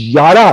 11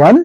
1।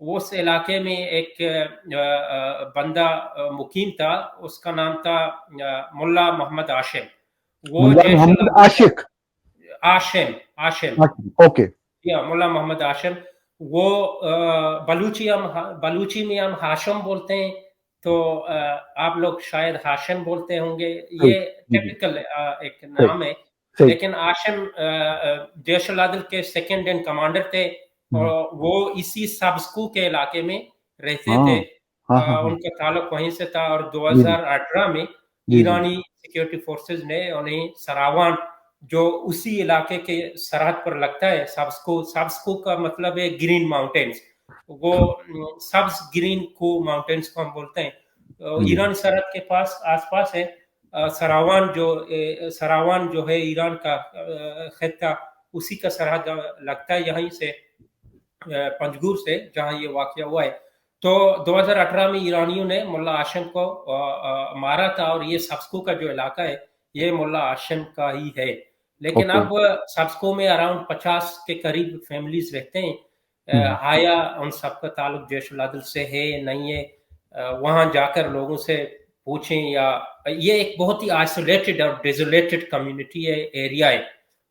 وہ اس علاقے میں ایک بندہ مقیم تھا، اس کا نام تھا ملا محمد ہاشم. وہ ملا جیش محمد عاشق. عاشم اوکے. یا ملا محمد ہاشم. وہ بلوچی میں ہم ہاشم بولتے ہیں، تو آپ لوگ شاید ہاشم بولتے ہوں گے. یہ ٹپیکل ایک نام ہے. لیکن ہاشم جیش العدل کے سیکنڈ ان کمانڈر تھے، اور وہ اسی سبسکو کے علاقے میں رہتے تھے. ان کا تعلق وہیں سے تھا. اور 2018 میں ایرانی سیکیورٹی فورسز نے انہیں سراوان، جو اسی علاقے کے سرحد پر لگتا ہے، سبسکو کا مطلب ہے گرین ماؤنٹینز، وہ سبز گرین کو ماؤنٹینز کو ہم بولتے ہیں، ایران سرحد کے پاس آس پاس ہے. سراوان جو ہے ایران کا خطہ، اسی کا سرحد لگتا ہے یہیں سے، پنجگور سے، جہاں یہ واقعہ ہوا ہے. تو 2018 میں ایرانیوں نے ملا ہاشم کو مارا تھا، اور یہ سبسکو کا جو علاقہ ہے یہ ملا ہاشم کا ہی ہے. لیکن اب سبسکو میں اراؤنڈ 50 کے قریب فیملیز رہتے ہیں. آیا ان سب کا تعلق جیش العدل سے ہے نہیں ہے، وہاں جا کر لوگوں سے پوچھیں. یا یہ ایک بہت ہی آئسولیٹڈ اور ڈیزولیٹڈ کمیونٹی ہے، ایریا ہے.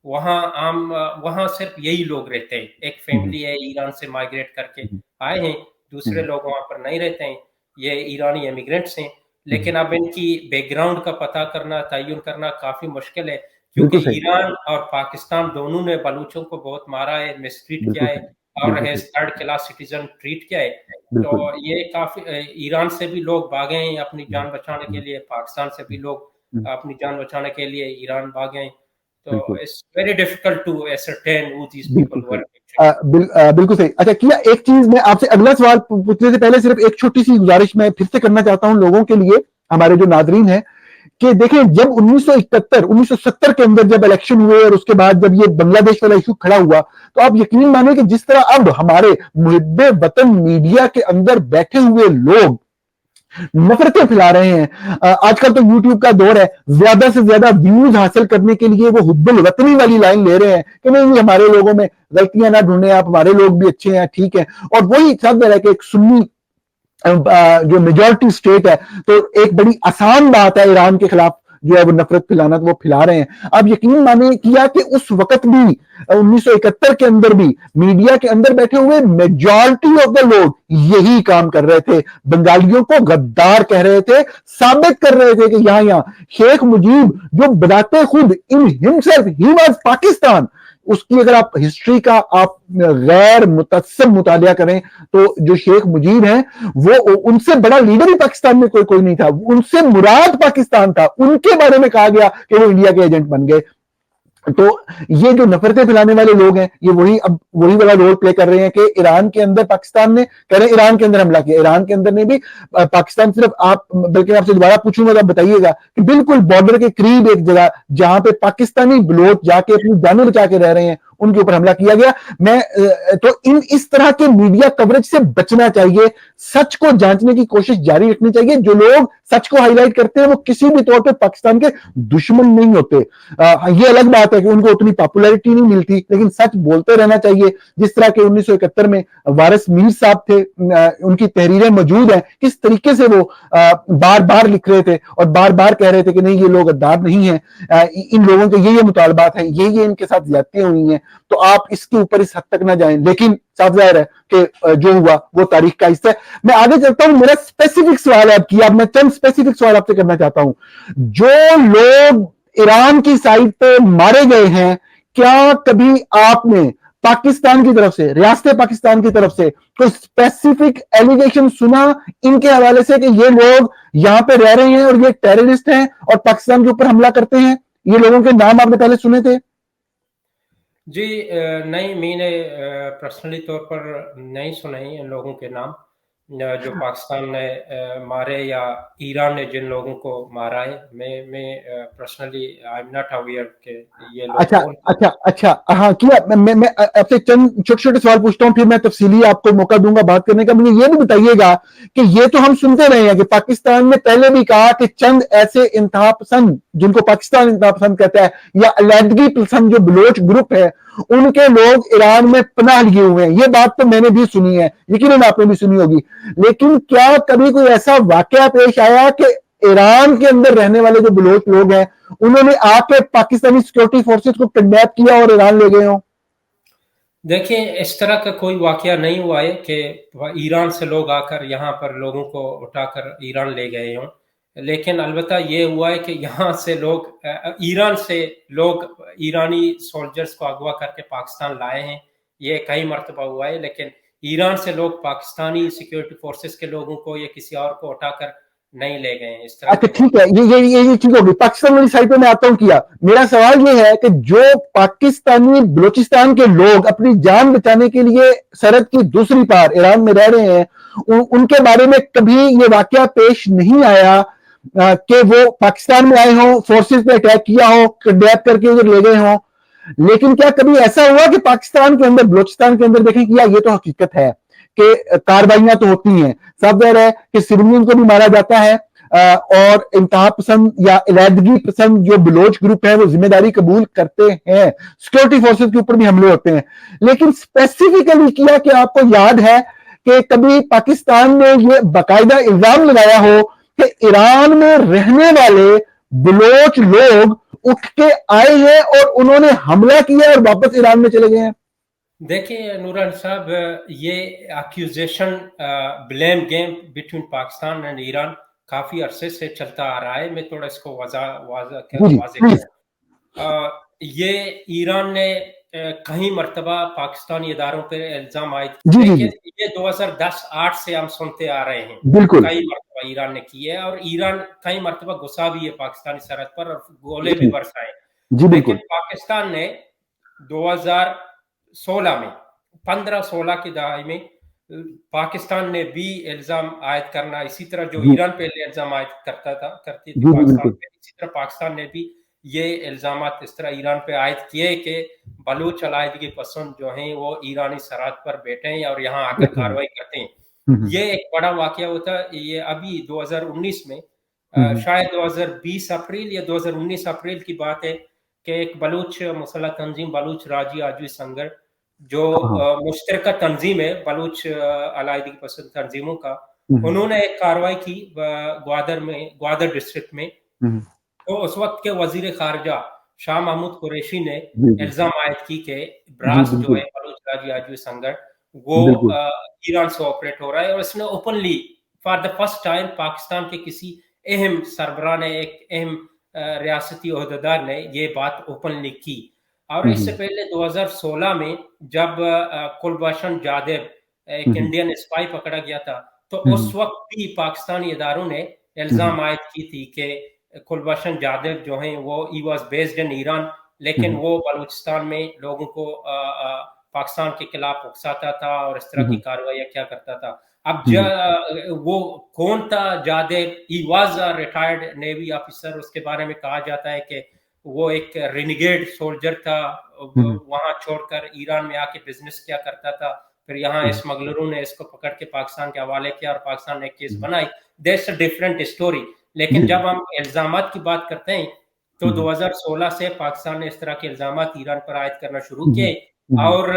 وہاں صرف یہی لوگ رہتے ہیں. ایک فیملی ہے ایران سے مائگریٹ کر کے آئے ہیں، دوسرے لوگ وہاں پر نہیں رہتے ہیں، یہ ایرانی امیگرینٹس ہیں. لیکن اب ان کی بیک گراؤنڈ کا پتہ کرنا، تعین کرنا کافی مشکل ہے، کیونکہ ایران اور پاکستان دونوں نے بلوچوں کو بہت مارا ہے، مسٹریٹ کیا ہے، اور as third class citizen treat کیا ہے. تو یہ کافی ایران سے بھی لوگ بھاگے ہیں اپنی جان بچانے کے لیے، پاکستان سے بھی لوگ اپنی جان بچانے کے لیے ایران بھاگے ہیں. تو it's very difficult to ascertain who these people were. بالکل صحیح. اچھا کیا ایک چیز میں آپ سے اگلا سوال پوچھنے سے پہلے صرف ایک چھوٹی سی گزارش میں پھر سے کرنا چاہتا ہوں لوگوں کے لیے، ہمارے جو ناظرین ہیں، کہ دیکھیں جب 1970 کے اندر جب الیکشن ہوئے اور اس کے بعد جب یہ بنگلہ دیش والا ایشو کھڑا ہوا، تو آپ یقین مانیں کہ جس طرح اب ہمارے محب وطن میڈیا کے اندر بیٹھے ہوئے لوگ نفرتیں پھیلا رہے ہیں. آج کل تو یوٹیوب کا دور ہے، زیادہ سے زیادہ ویوز حاصل کرنے کے لیے وہ حب الوطنی والی لائن لے رہے ہیں کہ نہیں ہمارے لوگوں میں غلطیاں نہ ڈھونڈیں، آپ ہمارے لوگ بھی اچھے ہیں، ٹھیک ہے. اور وہی سب ہے کہ ایک سنی جو میجورٹی سٹیٹ ہے، تو ایک بڑی آسان بات ہے ایران کے خلاف جو ہے وہ نفرت پھیلانا، تو وہ پھیلا رہے ہیں. اب یقین مانے کیا کہ اس وقت بھی 1971 کے اندر بھی میڈیا کے اندر بیٹھے ہوئے میجورٹی آف دا لوگ یہی کام کر رہے تھے، بنگالیوں کو غدار کہہ رہے تھے، ثابت کر رہے تھے کہ یہاں شیخ مجیب جو بذات خود ان ہمسیلف ہی واز پاکستان، اس کی اگر آپ ہسٹری کا آپ غیر متعصب مطالعہ کریں تو جو شیخ مجیب ہیں وہ ان سے بڑا لیڈر ہی پاکستان میں کوئی نہیں تھا، ان سے مراد پاکستان تھا، ان کے بارے میں کہا گیا کہ وہ انڈیا کے ایجنٹ بن گئے. تو یہ جو نفرتیں پھیلانے والے لوگ ہیں یہ وہی والا رول پلے کر رہے ہیں کہ ایران کے اندر پاکستان نے کہہ رہے ہیں ایران کے اندر حملہ کیا، ایران کے اندر نے بھی پاکستان صرف آپ بلکہ آپ سے دوبارہ پوچھوں گا بتائیے گا کہ بالکل بارڈر کے قریب ایک جگہ جہاں پہ پاکستانی بلوچ جا کے اپنی جانیں بچا کے رہ رہے ہیں ان کے اوپر حملہ کیا گیا. میں تو اس طرح کے میڈیا کوریج سے بچنا چاہیے، سچ کو جانچنے کی کوشش جاری رکھنی چاہیے. جو لوگ سچ کو ہائی لائٹ کرتے ہیں وہ کسی بھی طور پہ پاکستان کے دشمن نہیں ہوتے. یہ الگ بات ہے کہ ان کو اتنی پاپولیرٹی نہیں ملتی، لیکن سچ بولتے رہنا چاہیے. جس طرح کہ 1971 میں وارث میر صاحب تھے، ان کی تحریریں موجود ہیں، کس طریقے سے وہ بار بار لکھ رہے تھے اور بار بار کہہ رہے تھے کہ نہیں یہ لوگ غدار نہیں ہیں، ان لوگوں کے یہ مطالبات ہیں، یہ ان کے ساتھ زیادتیاں ہوئی ہیں. تو آپ اس کے اوپر اس حد تک نہ جائیں، لیکن صاف ظاہر ہے کہ جو ہوا وہ تاریخ کا حصہ ہے. میں آگے چلتا ہوں، میرا اسپیسیفک سوال ہے اب کیا، میں چند اسپیسیفک سوال آپ سے کرنا چاہتا ہوں. جو لوگ ایران کی سائڈ پہ مارے گئے ہیں، کیا کبھی آپ نے پاکستان کی طرف سے، ریاست پاکستان کی طرف سے کوئی اسپیسیفک ایلیگیشن سنا ان کے حوالے سے کہ یہ لوگ یہاں پہ رہ رہے ہیں اور یہ ٹیررسٹ ہیں اور پاکستان کے اوپر حملہ کرتے ہیں؟ یہ لوگوں کے نام آپ نے پہلے سنے تھے؟ جی نہیں، میں نے پرسنلی طور پر نہیں سنے ان لوگوں کے نام جو پاکستان نے مارے یا ایران نے جن لوگوں کو مارا ہے. میں personally I am not aware کہ یہ لوگ کون. اچھا ہاں کیا میں آپ سے چند چھوٹے چھوٹے سوال پوچھتا ہوں، پھر میں تفصیلی آپ کو موقع دوں گا بات کرنے کا. مجھے یہ بھی بتائیے گا کہ یہ تو ہم سنتے رہے ہیں کہ پاکستان نے پہلے بھی کہا کہ چند ایسے انتہا پسند جن کو پاکستان انتہا پسند کہتا ہے یا علیحدگی پسند جو بلوچ گروپ ہے ان کے لوگ ایران میں پناہ لیے ہوئے ہیں. یہ بات تو میں نے بھی سنی ہے, یقیناً آپ نے بھی سنی ہوگی, لیکن کیا کبھی کوئی ایسا واقعہ پیش آیا کہ ایران کے اندر رہنے والے جو بلوچ لوگ ہیں انہوں نے آ کے پاکستانی سیکورٹی فورسز کو کڈنیپ کیا اور ایران لے گئے ہوں؟ دیکھیں اس طرح کا کوئی واقعہ نہیں ہوا ہے کہ ایران سے لوگ آ کر یہاں پر لوگوں کو اٹھا کر ایران لے گئے ہوں, لیکن البتہ یہ ہوا ہے کہ یہاں سے لوگ ایران سے لوگ ایرانی سولجرز کو اغوا کر کے پاکستان لائے ہیں. یہ کئی مرتبہ ہوا ہے, لیکن ایران سے لوگ پاکستانی سیکیورٹی فورسز کے لوگوں کو یا کسی اور کو اٹھا کر نہیں لے گئے ہیں. اس طرح اچھا کے ٹھیک ہے, یہ ٹھیک ہوگی. پاکستان والی سائڈ پہ میں آتا ہوں. کیا میرا سوال یہ ہے کہ جو پاکستانی بلوچستان کے لوگ اپنی جان بچانے کے لیے سرحد کی دوسری پار ایران میں رہ رہے ہیں, ان کے بارے میں کبھی یہ واقعہ پیش نہیں آیا کہ وہ پاکستان میں آئے ہوں, فورسز پہ اٹیک کیا ہو, کڈنیپ کر کے ادھر لے گئے ہوں, لیکن کیا کبھی ایسا ہوا کہ پاکستان کے اندر, بلوچستان کے اندر, دیکھیں کیا یہ تو حقیقت ہے کہ کارروائیاں تو ہوتی ہیں, سب ظاہر ہے کہ سیویلین کو بھی مارا جاتا ہے, اور انتہا پسند یا علیحدگی پسند جو بلوچ گروپ ہے وہ ذمہ داری قبول کرتے ہیں, سیکورٹی فورسز کے اوپر بھی حملے ہوتے ہیں, لیکن اسپیسیفکلی کیا کہ آپ کو یاد ہے کہ کبھی پاکستان نے یہ باقاعدہ الزام لگایا ہو کہ ایران میں رہنے والے بلوچ لوگ اٹھ کے آئے ہیں اور انہوں نے حملہ کیا اور واپس ایران میں چلے گئے ہیں؟ دیکھیں نوران صاحب, یہ accusation blame game between Pakistan and Iran کافی عرصے سے چلتا آ رہا ہے. میں تھوڑا اس کو واضح پلیز. کروں. یہ ایران نے کئی مرتبہ پاکستانی اداروں پر الزام عائد جی کیے جی کہ جی یہ 2010-8 سے ہم سنتے آ رہے ہیں. بالکل. کئی مرتبہ ایران نے کیے اور ایران کئی مرتبہ گھسا بھی ہے پاکستانی سرحد پر اور گولے بھی جی برسائے. جی لیکن بالکل. پاکستان نے 2016 میں 15-16 کی دہائی میں پاکستان نے بھی الزام عائد کرنا, اسی طرح جو جی ایران پہلے الزام عائد کرتی تھی جی جی پاکستان بالکل. پہ, اسی طرح پاکستان نے بھی یہ الزامات اس طرح ایران پہ عائد کیے کہ بلوچ علیحدگی پسند جو ہیں وہ ایرانی سرحد پر بیٹھے ہیں اور یہاں آ کر کارروائی کرتے ہیں. یہ ایک بڑا واقعہ ہوتا ہے. یہ ابھی 2019 میں شاید 2020 اپریل یا 2019 اپریل کی بات ہے کہ ایک بلوچ مسلح تنظیم بلوچ راجی آجوی سنگر جو مشترکہ تنظیم ہے بلوچ علیحدگی پسند تنظیموں کا, انہوں نے ایک کارروائی کی گوادر ڈسٹرکٹ میں. تو اس وقت کے وزیر خارجہ شاہ محمود قریشی نے الزام عائد کی کہ براس جو ہے بلوچ راجی آجوی سنگر وہ ایران سے آپریٹ ہو رہا ہے, اور اس نے openly for the first time Pakistan کے کسی اہم سربراہ نے, ایک اہم ریاستی عہدیدار نے یہ بات اوپنلی کی. اور اس سے پہلے 2016 میں جب کلبھاشن جادیو ایک انڈین اسپائی پکڑا گیا تھا, تو اس وقت بھی پاکستانی اداروں نے الزام عائد کی تھی کہ کلبھاشن جادیو جو ہیں وہ he was based in Iran, لیکن وہ بلوچستان میں لوگوں کو پاکستان کے خلاف اکساتا تھا اور اس طرح کی کارروائیاں کیا کرتا تھا. اب وہ کون تھا Jadhav? He was retired navy officer. اس کے بارے میں کہا جاتا ہے کہ وہ ایک رینیگیڈ سولجر تھا, وہاں چھوڑ کر ایران میں آ کے بزنس کیا کرتا تھا, پھر یہاں اسمگلروں نے اس کو پکڑ کے پاکستان کے حوالے کیا اور پاکستان نے کیس بنائی. That's a different story. لیکن جب ہم الزامات کی بات کرتے ہیں تو 2016 سے پاکستان نے اس طرح کے الزامات ایران پر عائد کرنا شروع کیے, اور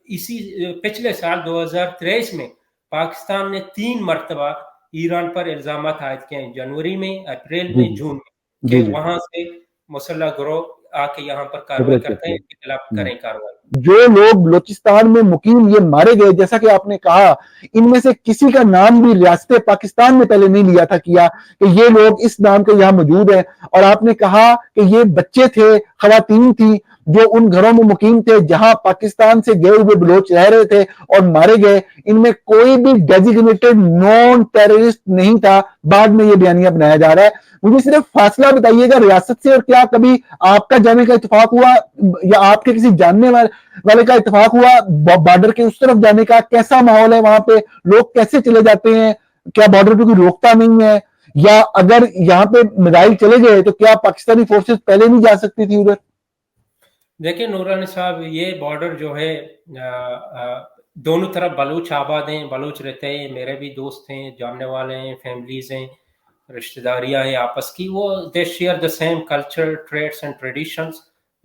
اسی پچھلے سال 2023 میں پاکستان نے 3 مرتبہ ایران پر الزامات عائد کیے ہیں, جنوری میں, اپریل میں, جون میں, کہ وہاں سے مسلح گروہ آ کے یہاں پر کارروائی کرتے ہیں, ان کے خلاف کریں کارروائی. جو لوگ بلوچستان میں مقیم یہ مارے گئے, جیسا کہ آپ نے کہا, ان میں سے کسی کا نام بھی ریاست پاکستان میں پہلے نہیں لیا تھا کیا کہ یہ لوگ اس نام کے یہاں موجود ہیں, اور آپ نے کہا کہ یہ بچے تھے, خواتین تھی جو ان گھروں میں مقیم تھے جہاں پاکستان سے گئے ہوئے بلوچ رہ رہے تھے اور مارے گئے. ان میں کوئی بھی ڈیزیگنیٹڈ نان ٹیررسٹ نہیں تھا. بعد میں یہ بیانیہ بنایا جا رہا ہے. مجھے صرف فاصلہ بتائیے گا ریاست سے, اور کیا کبھی آپ کا جانے کا اتفاق ہوا یا آپ کے کسی جاننے والے کا اتفاق ہوا بارڈر کے اس طرف جانے کا؟ کیسا ماحول ہے وہاں پہ, لوگ کیسے چلے جاتے ہیں, کیا بارڈر پہ کوئی روکتا نہیں ہے, یا اگر یہاں پہ میزائل چلے گئے تو کیا پاکستانی فورسز پہلے نہیں جا سکتی تھی ادھر؟ دیکھیں نورانی صاحب, یہ بارڈر جو ہے دونوں طرف بلوچ آباد ہیں, بلوچ رہتے ہیں, میرے بھی دوست ہیں, جاننے والے ہیں, فیملیز ہیں, رشتہ داریاں ہیں آپس کی, وہ they share the same culture, traits and traditions.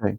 right,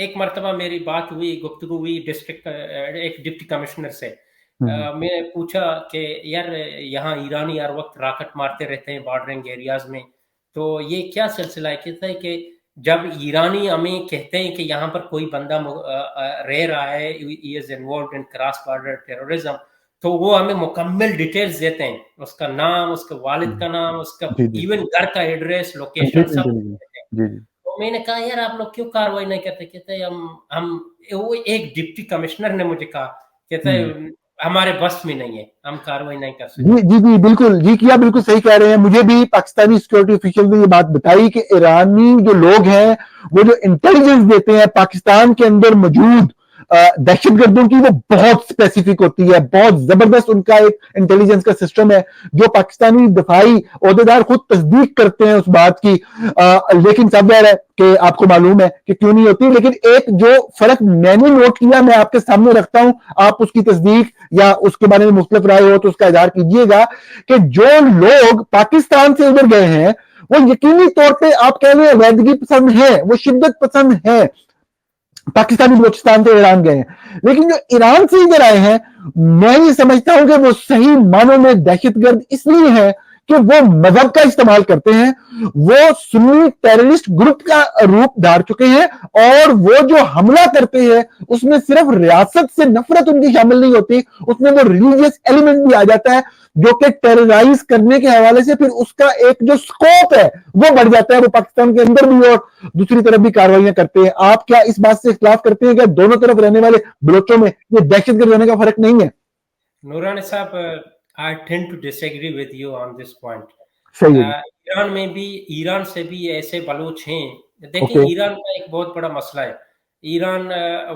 ایک مرتبہ میری بات ہوئی، گفتگو ہوئی ڈسٹرکٹ ایک ڈپٹی کمشنر سے. میں نے پوچھا کہ یار یہاں ایرانی ہر وقت راکٹ مارتے رہتے ہیں بارڈرنگ ایریاز میں، تو یہ کیا سلسلہ ہے؟ کہتا ہے کہ جب ایرانی ہمیں کہتے ہیں کہ یہاں پر کوئی بندہ رہ رہا ہے، he is involved in cross border terrorism، تو وہ ہمیں مکمل ڈیٹیلز دیتے ہیں، اس کا نام، اس کے والد کا نام، اس کا جی جی ایون گھر کا ایڈریس، لوکیشن کمپلیٹ سب انٹیلیجنس. دیتے ہیں. جی جی تو میں نے کہا یار آپ لوگ کیوں کاروائی نہیں کرتے؟ کہتے ہیں ہم وہ ایک ڈپٹی کمشنر نے مجھے کہا، کہتا ہے ہمارے بس میں نہیں ہے، ہم کاروائی نہیں کر جی سکتے. جی جی بالکل جی کیا بالکل صحیح کہہ رہے ہیں. مجھے بھی پاکستانی سیکورٹی افیشل نے یہ بات بتائی کہ ایرانی جو لوگ ہیں وہ جو انٹیلیجنس دیتے ہیں پاکستان کے اندر موجود دہشت گردوں کی، وہ بہت اسپیسیفک ہوتی ہے، بہت زبردست ان کا ایک انٹیلیجنس کا سسٹم ہے جو پاکستانی دفاعی عہدیدار خود تصدیق کرتے ہیں اس بات کی. لیکن سب ظاہر ہے کہ آپ کو معلوم ہے کہ کیوں نہیں ہوتی. لیکن ایک جو فرق میں نے نوٹ کیا میں آپ کے سامنے رکھتا ہوں، آپ اس کی تصدیق یا اس کے بارے میں مختلف رائے ہو تو اس کا اظہار کیجیے گا، کہ جو لوگ پاکستان سے ادھر گئے ہیں وہ یقینی طور پہ آپ کہہ لیں علیحدگی پسند ہیں، وہ شدت پسند ہیں. پاکستانی بلوچستان سے ایران گئے ہیں، لیکن جو ایران سے ادھر آئے ہیں میں یہ سمجھتا ہوں کہ وہ صحیح معنوں میں دہشت گرد اس لیے ہیں کہ وہ مذہب کا استعمال کرتے ہیں، وہ سنی ٹیررسٹ گروپ کا روپ دھار چکے ہیں، اور وہ جو حملہ کرتے ہیں اس میں صرف ریاست سے نفرت ان کی شامل نہیں ہوتی، اس میں وہ ریلیجیس ایلیمنٹ بھی آ جاتا ہے جو کہ ٹیررائز کرنے کے حوالے سے پھر اس کا ایک جو سکوپ ہے وہ بڑھ جاتا ہے. وہ پاکستان کے اندر بھی اور دوسری طرف بھی کارروائیاں کرتے ہیں. آپ کیا اس بات سے اختلاف کرتے ہیں کہ دونوں طرف رہنے والے بلوچوں میں یہ دہشت گرد ہونے کا فرق نہیں ہے؟ نورانی صاحب، I tend to disagree with you on this point. صحیح ہے جی. ایران میں بھی، ایران سے بھی ایسے بلوچ ہیں. دیکھیں اوکے. ایران کا ایک بہت بڑا مسئلہ ہے. ایران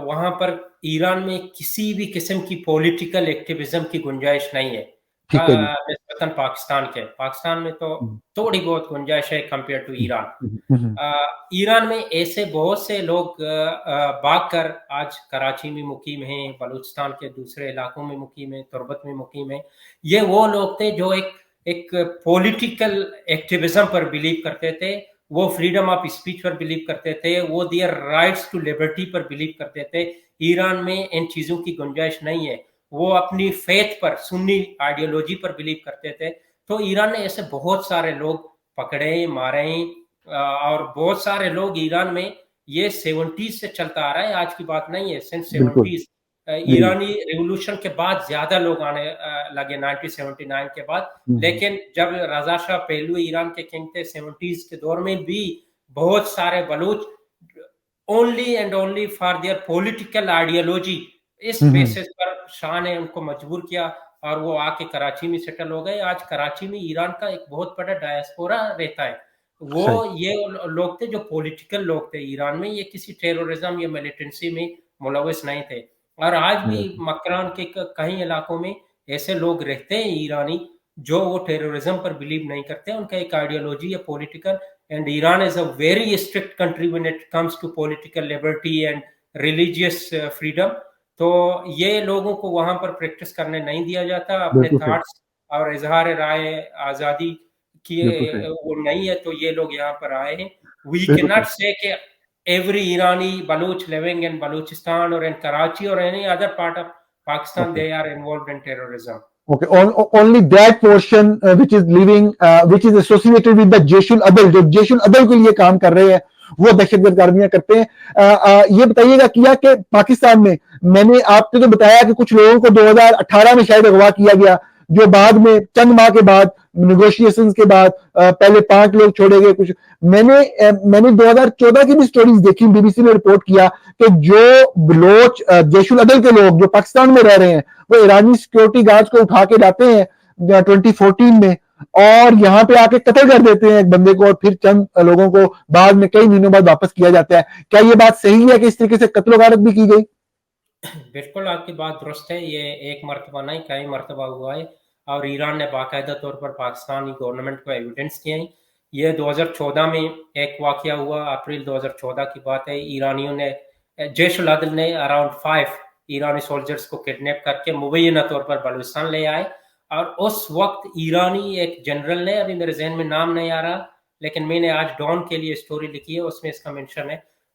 وہاں پر ایران میں کسی بھی قسم کی پولیٹیکل ایکٹیویزم کی گنجائش نہیں ہے ٹھیک ہے جی. نسبتاً پاکستان کے. پاکستان میں تو تھوڑی بہت گنجائش ہے کمپیئر ٹو ایران. ایران میں ایسے بہت سے لوگ بھاگ کر آج کراچی میں مقیم ہیں، بلوچستان کے دوسرے علاقوں میں مقیم ہیں، تربت میں مقیم ہیں. یہ وہ لوگ تھے جو ایک پولیٹیکل ایکٹیویزم پر بلیو کرتے تھے، وہ فریڈم آف اسپیچ پر بلیو کرتے تھے، وہ دیئر رائٹس ٹو لبرٹی پر بلیو کرتے تھے. ایران میں ان چیزوں کی گنجائش نہیں ہے. وہ اپنی فیتھ پر، سنی آئیڈیالوجی پر بلیو کرتے تھے. تو ایران نے ایسے بہت سارے لوگ پکڑے، مارے، اور بہت سارے لوگ ایران میں، یہ 70s سے چلتا آ رہا ہے، آج کی بات نہیں ہے، سنس بالکل 70s. جی. ایرانی ریولوشن کے بعد زیادہ لوگ آنے لگے 1979 کے بعد. لیکن جب رضا شاہ پہلو ایران کے کنگ تھے 70s کے دور میں بھی بہت سارے Baloch only and only for their political ideology, اس بیسس پر شاہ نے ان کو مجبور کیا اور وہ آ کے کراچی میں سیٹل ہو گئے. آج کراچی میں ایران کا ایک بہت بڑا ڈائسپورا رہتا ہے. وہ یہ لوگ تھے جو پولیٹیکل لوگ تھے ایران میں، یہ کسی ٹیرورزم یا ملیٹنسی میں ملوث نہیں تھے. اور آج بھی مکران کے کئی علاقوں میں ایسے لوگ رہتے ہیں ایرانی جو وہ ٹیرورزم پر بلیو نہیں کرتے. ان کا ایک آئیڈیالوجی ہے political. And Iran is a very strict country when it comes to political liberty and religious freedom. تو یہ لوگوں کو وہاں پر پریکٹس کرنے نہیں دیا جاتا. اپنے تھاٹس اور اظہار رائے آزادی کی وہ نہیں ہے، تو یہ لوگ یہاں پر آئے ہیں. We cannot say کہ every Irani Baloch living in Balochistan or in Karachi or any other part of Pakistan they are involved in terrorism. Okay, only that portion which is living, which is associated with the Jaish al-Adl, جو جیش العدل کے لیے کام کر رہے ہیں وہ دہشت گرد کاریاں کرتے ہیں. یہ بتائیے گا کیا کہ پاکستان میں نے آپ نے تو بتایا کہ کچھ لوگوں کو 2018 میں شاید اغوا کیا گیا، جو بعد میں چند ماہ کے بعد نیگوشیشنز کے بعد پہلے 5 لوگ چھوڑے گئے. کچھ میں نے 2014 کی بھی سٹوریز دیکھی، بی بی سی نے رپورٹ کیا کہ جو بلوچ جیش العدل کے لوگ جو پاکستان میں رہ رہے ہیں وہ ایرانی سیکیورٹی گارڈز کو اٹھا کے لاتے ہیں 2014 میں اور یہاں پہ آ کے قتل کر دیتے ہیں ایک بندے کو، اور پھر چند لوگوں کو بعد میں کئی مہینوں بعد واپس کیا جاتا ہے. کیا یہ بات صحیح ہے کہ اس طریقے سے قتل و غارت بھی کی گئی؟ بالکل آپ کی بات درست ہے. یہ ایک مرتبہ نہیں کئی مرتبہ ہوا ہے، اور ایران نے باقاعدہ طور پر پاکستانی گورنمنٹ کو ایویڈنس کیا ہے. یہ 2014 میں ایک واقعہ ہوا، اپریل 2014 کی بات ہے. ایرانیوں نے، جیش العدل نے اراؤنڈ 5 ایرانی سولجرز کو کڈنیپ کر کے مبینہ طور پر بلوچستان لے آئے. اور اس وقت ایرانی ایک جنرل نے، ابھی میرے ذہن میں نام نہیں آ رہا، لیکن میں نے آج ڈان کے لیے سٹوری لکھی ہے، اس میں اس کا منشن ہے.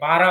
12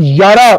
11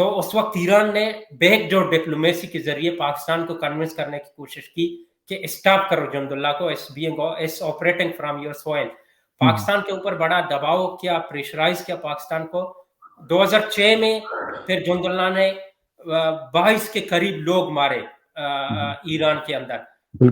تو اس وقت ایران نے بیک ڈور ڈپلومیسی کے ذریعے پاکستان کو کنونس کرنے کی کوشش کی کہ اسٹاپ کرو جند اللہ کو اس operating from your soil. Pakistan کے اوپر بڑا دباؤ کیا, پریشرائز کیا پاکستان کو. 2006 میں پھر جند اللہ نے 22 کے قریب لوگ مارے ایران کے اندر.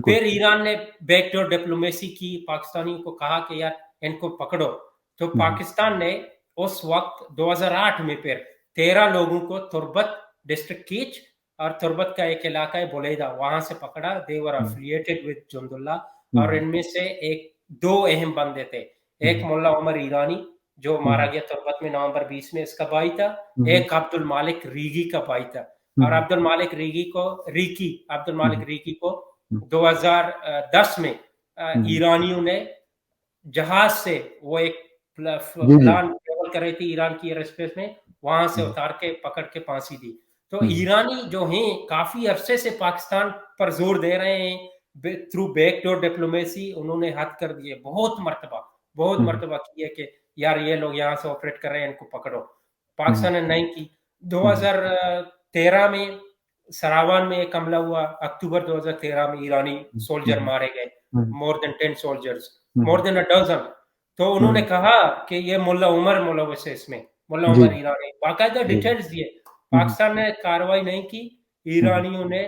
پھر ایران نے بیک ڈور ڈپلومیسی کی, پاکستانیوں کو کہا کہ یار ان کو پکڑو. تو پاکستان نے اس وقت 2008 میں پھر 13 لوگوں کو تربت ڈسٹرکٹ کیچ اور تربت کا ایک علاقہ ہے بولیدہ, وہاں سے پکڑا. they were affiliated with جند اللہ, اور ان میں سے 2 اہم بندے تھے. ایک ملا عمر ایرانی جو مارا گیا تربت میں نومبر 20 میں, اس کا بھائی تھا. ایک عبد المالک ریگی کا بھائی تھا. اور عبد المالک ریگی کو 2010 میں ایرانیوں نے جہاز سے, وہ ایک پلان ٹریول کر رہی تھی ایران کی ایئر اسپیس میں, وہاں سے اتار کے پکڑ کے پھانسی دی. تو ایرانی جو ہیں کافی عرصے سے پاکستان پر زور دے رہے ہیں تھرو بیک ڈور ڈپلومیسی. انہوں نے حد کر دیے, بہت مرتبہ کی ہے کہ یار یہ لوگ یہاں سے آپریٹ کر رہے ہیں, ان کو پکڑو. پاکستان نے نہیں کی. 2013 میں سراوان میں ایک حملہ ہوا, اکتوبر 2013 میں ایرانی سولجر مارے گئے, مور دین 10 سولجرز, مور دین 12. تو انہوں نے کہا کہ یہ ملا عمر ملوث ہے اس میں, ملا عمر ایرانی, باقاعدہ ڈیٹیلز دیے. پاکستان نے کارروائی نہیں کی. ایرانیوں نے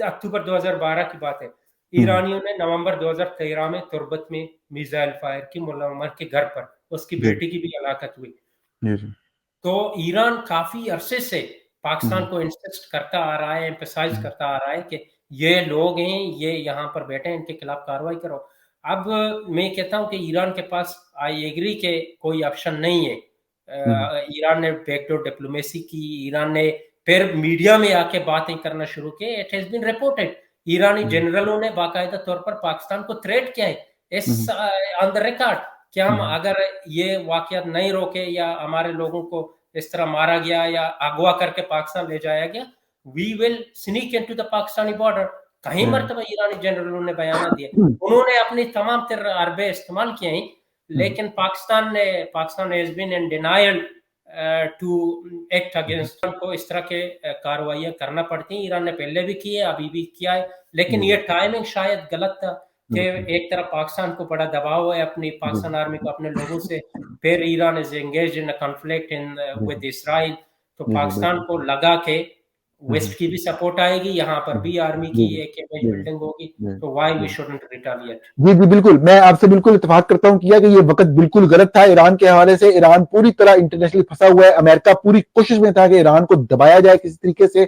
اکتوبر 2012 کی بات ہے, ایرانیوں نے نومبر 2013 میں تربت میں میزائل فائر کی ملا عمر کے گھر پر, اس کی بیٹی کی بھی ہلاکت ہوئی. تو ایران کافی عرصے سے پاکستان کو انسسٹ کرتا آ رہا ہے, ایمفسائز کرتا آ رہا ہے کہ یہ لوگ ہیں, یہ یہاں پر بیٹھے ہیں, ان کے خلاف کارروائی کرو. اب میں کہتا ہوں کہ ایران کے پاس آئی ایگری کہ کوئی آپشن نہیں ہے. ایران نے بیک ڈور ڈپلومیسی کی, ایران نے پھر میڈیا میں آ کے باتیں کرنا شروع کی. اٹ ہیز بین رپورٹڈ, ایرانی جنرلوں نے باقاعدہ طور پر پاکستان کو تھریٹ کیا ہے اس آن دا ریکارڈ کہ ہم اگر یہ واقعات نہیں روکے یا ہمارے لوگوں کو اس طرح مارا گیا یا اغوا کر کے پاکستان لے جایا گیا, we will sneak into the Pakistani border. کہیں مرتبہ ایرانی جنرلوں نے بیانات دیے, انہوں نے اپنی تمام تر حربے استعمال کیے ہیں, لیکن Pakistan has been in denial to act against کو اس طرح کے کارروائیاں کرنا پڑتی ہیں. ایران نے پہلے بھی کی ہے, ابھی بھی کیا ہے, لیکن یہ ٹائمنگ شاید غلط تھا کہ ایک طرف پاکستان کو بڑا دباؤ ہے اپنی پاکستان آرمی کو اپنے لوگوں سے, پھر Iran is engaged in a conflict with Israel. تو پاکستان کو لگا کہ ویسٹ کی بھی سپورٹ آئے گی, یہاں پر بھی آرمی کی ایک بلڈنگ ہوگی, تو وائی وی شوڈنٹ ریٹیلیٹ. جی بالکل, میں آپ سے بالکل اتفاق کرتا ہوں کیا کہ یہ وقت بالکل غلط تھا ایران کے حوالے سے. ایران پوری طرح انٹرنیشنلی پھنسا ہوا ہے, امریکہ پوری کوشش میں تھا کہ ایران کو دبایا جائے کسی طریقے سے,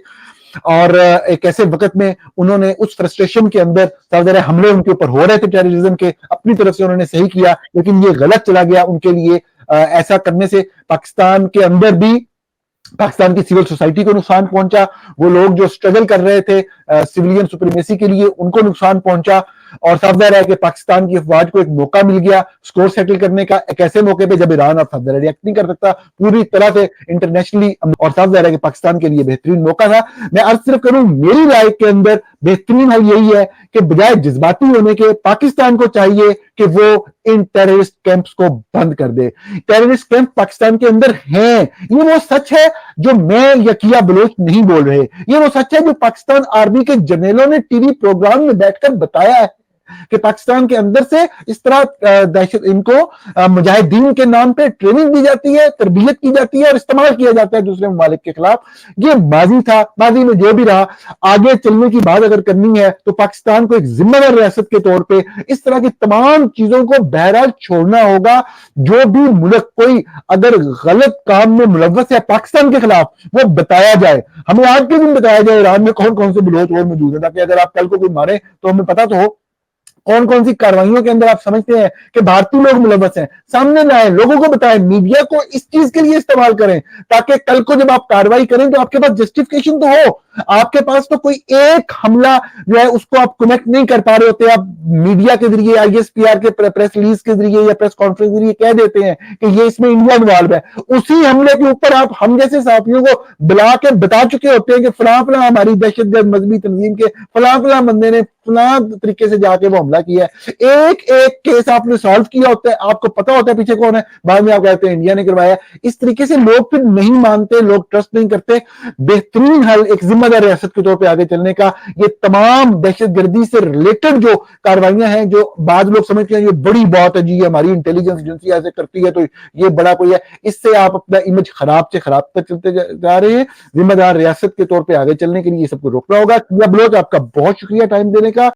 اور ایک ایسے وقت میں انہوں نے اس فرسٹریشن کے اندر ظاہر حملے ان کے اوپر ہو رہے تھے ٹیررزم کے, اپنی طرف سے انہوں نے صحیح کیا, لیکن یہ غلط چلا گیا ان کے لیے. ایسا کرنے سے پاکستان کے اندر بھی پاکستان کی سول سوسائٹی کو نقصان پہنچا, وہ لوگ جو سٹرگل کر رہے تھے سویلین سپریمیسی کے لیے ان کو نقصان پہنچا, اور صاف ظاہر ہے کہ پاکستان کی افواج کو ایک موقع مل گیا سکور سیٹل کرنے کا, ایک ایسے موقع پہ جب ایران اور صاف ظاہر ریئیکٹ نہیں کر سکتا پوری طرح سے انٹرنیشنلی, اور صاف ظاہر ہے کہ پاکستان کے لیے بہترین موقع تھا. میں عرض صرف کروں, میری رائے کے اندر بہترین حل یہی ہے کہ بجائے جذباتی ہونے کے پاکستان کو چاہیے کہ وہ ان ٹیررسٹ کیمپس کو بند کر دے. ٹیررسٹ کیمپ پاکستان کے اندر ہیں, یہ وہ سچ ہے جو میں یا کیا بلوچ نہیں بول رہے, یہ وہ سچ ہے جو پاکستان آرمی کے جنرلوں نے ٹی وی پروگرام میں بیٹھ کر بتایا ہے کہ پاکستان کے اندر سے اس طرح دہشت ان کو مجاہدین کے نام پہ ٹریننگ دی جاتی ہے, تربیت کی جاتی ہے اور استعمال کیا جاتا ہے دوسرے ممالک کے خلاف. یہ ماضی تھا, ماضی میں جو بھی رہا, آگے چلنے کی بات اگر کرنی ہے تو پاکستان کو ایک ذمہ دار ریاست کے طور پہ اس طرح کی تمام چیزوں کو بہرحال چھوڑنا ہوگا. جو بھی ملک کوئی اگر غلط کام میں ملوث ہے پاکستان کے خلاف وہ بتایا جائے, ہمیں آج کے دن بتایا جائے ایران میں کون کون سے بلوچ اور موجود ہیں, تاکہ اگر آپ کل کو کوئی مارے تو ہمیں پتا تو ہو کون کون سی کاروائیوں کے اندر آپ سمجھتے ہیں کہ بھارتی لوگ ملوث ہیں, سامنے لائیں, لوگوں کو بتائیں, میڈیا کو اس چیز کے لیے استعمال کریں تاکہ کل کو جب آپ کاروائی کریں تو آپ کے پاس جسٹیفیکیشن تو ہو. آپ کے پاس تو کوئی ایک حملہ جو ہے اس کو آپ کنیکٹ نہیں کر پا رہے ہوتے, آپ میڈیا کے ذریعے آئی ایس پی آر کے پریس ریلیز کے ذریعے یا پریس کانفرنس کے ذریعے کہہ دیتے ہیں کہ یہ اس میں انڈیا انوالو ہے. اسی حملے کے اوپر آپ ہم جیسے صحافیوں کو بلا کے بتا چکے ہوتے ہیں کہ فلاں فلاں ہماری دہشت گرد مذہبی تنظیم کے فلاں فلاں بندے نے فلاں طریقے سے جا کے وہ حملہ کیا ہے. ایک ایک کیس آپ نے سالو کیا ہوتا ہے, آپ کو پتا ہوتا ہے پیچھے کون ہے, بعد میں آپ کہتے ہیں انڈیا نے کروایا. اس طریقے سے لوگ پھر نہیں مانتے, لوگ ٹرسٹ نہیں کرتے. بہترین حل ایک ذمہ دار ریاست کے طور پہ آگے چلنے کا, یہ تمام دہشت گردی سے ریلیٹڈ جو کاروائیاں ہیں, جو بعض لوگ سمجھتے ہیں یہ بڑی بات ہے جی, یہ ہماری انٹیلیجنس ایجنسی ایسے کرتی ہے تو یہ بڑا کوئی ہے, اس سے آپ اپنا امیج خراب سے خراب تک چلتے جا رہے ہیں. ذمہ دار ریاست کے طور پہ آگے چلنے کے لیے یہ سب کو روکنا ہوگا. بلوچ, آپ کا بہت شکریہ ٹائم دینے کا.